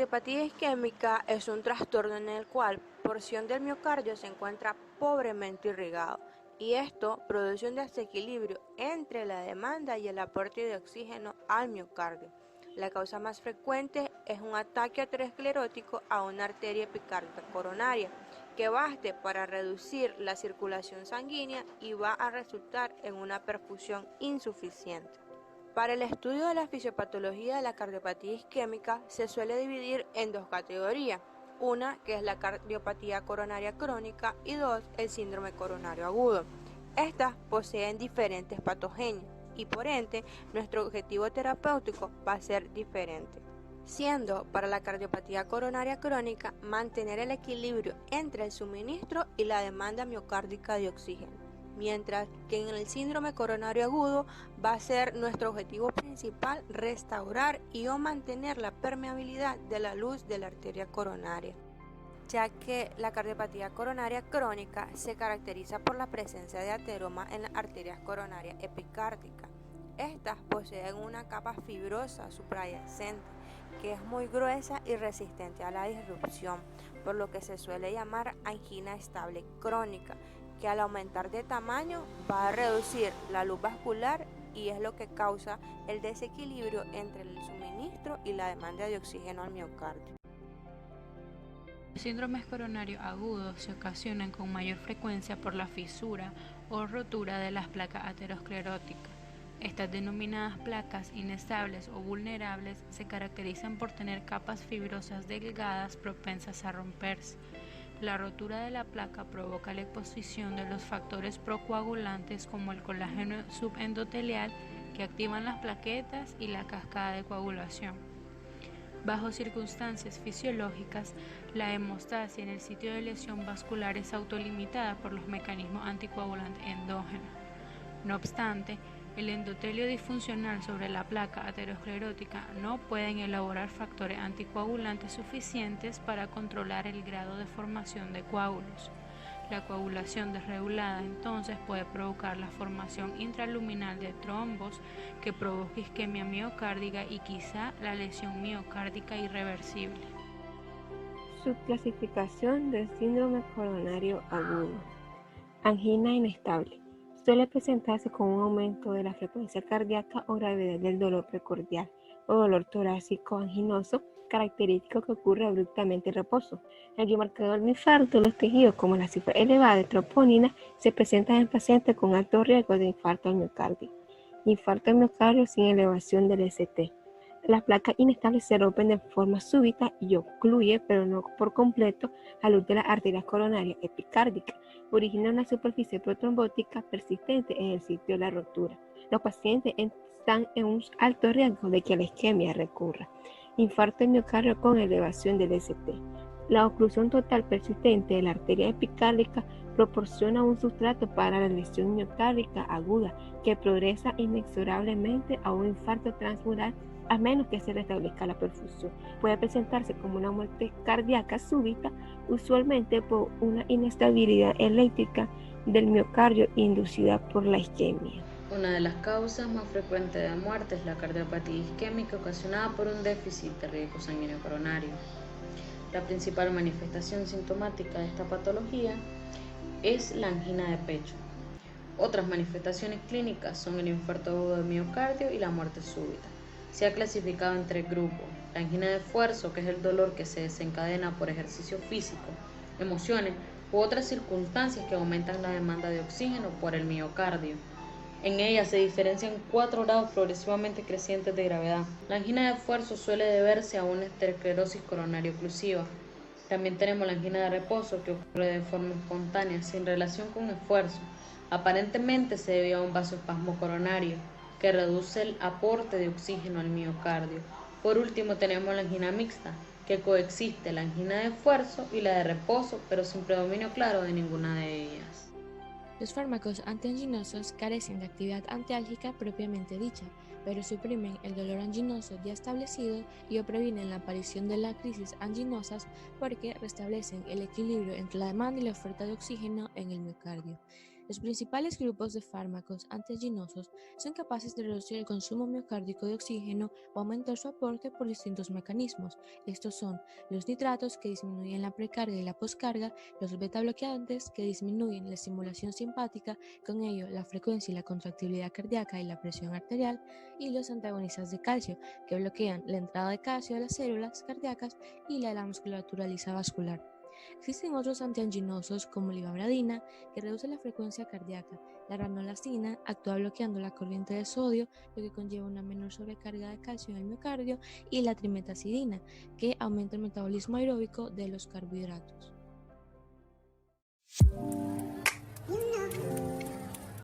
cardiopatía isquémica es un trastorno en el cual porción del miocardio se encuentra pobremente irrigado y esto produce un desequilibrio entre la demanda y el aporte de oxígeno al miocardio. La causa más frecuente es un ataque aterosclerótico a una arteria epicárdica coronaria que baste para reducir la circulación sanguínea y va a resultar en una perfusión insuficiente. Para el estudio de la fisiopatología de la cardiopatía isquémica se suele dividir en dos categorías, una que es la cardiopatía coronaria crónica y dos, el síndrome coronario agudo. Estas poseen diferentes patogenias y por ende nuestro objetivo terapéutico va a ser diferente, siendo para la cardiopatía coronaria crónica mantener el equilibrio entre el suministro y la demanda miocárdica de oxígeno, mientras que en el síndrome coronario agudo va a ser nuestro objetivo principal restaurar y o mantener la permeabilidad de la luz de la arteria coronaria, ya que la cardiopatía coronaria crónica se caracteriza por la presencia de ateroma en las arterias coronarias epicárdicas. Estas poseen una capa fibrosa suprayacente que es muy gruesa y resistente a la disrupción, por lo que se suele llamar angina estable crónica, que al aumentar de tamaño va a reducir la luz vascular y es lo que causa el desequilibrio entre el suministro y la demanda de oxígeno al miocardio. Los síndromes coronarios agudos se ocasionan con mayor frecuencia por la fisura o rotura de las placas ateroscleróticas. Estas denominadas placas inestables o vulnerables se caracterizan por tener capas fibrosas delgadas propensas a romperse. La rotura de la placa provoca la exposición de los factores procoagulantes como el colágeno subendotelial que activan las plaquetas y la cascada de coagulación. Bajo circunstancias fisiológicas, la hemostasia en el sitio de lesión vascular es autolimitada por los mecanismos anticoagulantes endógenos. No obstante, el endotelio disfuncional sobre la placa aterosclerótica no pueden elaborar factores anticoagulantes suficientes para controlar el grado de formación de coágulos. La coagulación desregulada entonces puede provocar la formación intraluminal de trombos que provoca isquemia miocárdica y quizá la lesión miocárdica irreversible. Subclasificación del síndrome coronario agudo. Angina inestable. Suele presentarse con un aumento de la frecuencia cardíaca o gravedad del dolor precordial o dolor torácico anginoso, característico que ocurre abruptamente en reposo. El biomarcador de infarto, los tejidos como la cifra elevada de troponina, se presentan en pacientes con alto riesgo de infarto al miocardio. Infarto al miocardio sin elevación del ST. Las placas inestables se rompen de forma súbita y ocluye, pero no por completo, la luz de las arterias coronarias epicárdicas. Origina una superficie protrombótica persistente en el sitio de la rotura. Los pacientes están en un alto riesgo de que la isquemia recurra. Infarto de miocardio con elevación del ST. La oclusión total persistente de la arteria epicárdica proporciona un sustrato para la lesión miocárdica aguda que progresa inexorablemente a un infarto transmural a menos que se restablezca la perfusión. Puede presentarse como una muerte cardíaca súbita, usualmente por una inestabilidad eléctrica del miocardio inducida por la isquemia. Una de las causas más frecuentes de muerte es la cardiopatía isquémica ocasionada por un déficit de riego sanguíneo coronario. La principal manifestación sintomática de esta patología es la angina de pecho. Otras manifestaciones clínicas son el infarto agudo de miocardio y la muerte súbita. Se ha clasificado en tres grupos: la angina de esfuerzo, que es el dolor que se desencadena por ejercicio físico, emociones u otras circunstancias que aumentan la demanda de oxígeno por el miocardio. En ella se diferencian 4 grados progresivamente crecientes de gravedad. La angina de esfuerzo suele deberse a una esclerosis coronaria oclusiva. También tenemos la angina de reposo, que ocurre de forma espontánea, sin relación con esfuerzo. Aparentemente se debe a un vasoespasmo coronario, que reduce el aporte de oxígeno al miocardio. Por último tenemos la angina mixta, que coexiste la angina de esfuerzo y la de reposo, pero sin predominio claro de ninguna de ellas. Los fármacos antianginosos carecen de actividad antiálgica propiamente dicha, pero suprimen el dolor anginoso ya establecido y o previenen la aparición de las crisis anginosas porque restablecen el equilibrio entre la demanda y la oferta de oxígeno en el miocardio. Los principales grupos de fármacos antianginosos son capaces de reducir el consumo miocárdico de oxígeno o aumentar su aporte por distintos mecanismos. Estos son los nitratos, que disminuyen la precarga y la poscarga, los beta-bloqueantes, que disminuyen la estimulación simpática, con ello la frecuencia y la contractibilidad cardíaca y la presión arterial, y los antagonistas de calcio, que bloquean la entrada de calcio a las células cardíacas y la musculatura lisa vascular. Existen otros antianginosos como la ivabradina, que reduce la frecuencia cardíaca. La ranolazina actúa bloqueando la corriente de sodio, lo que conlleva una menor sobrecarga de calcio en el miocardio, y la trimetazidina, que aumenta el metabolismo aeróbico de los carbohidratos.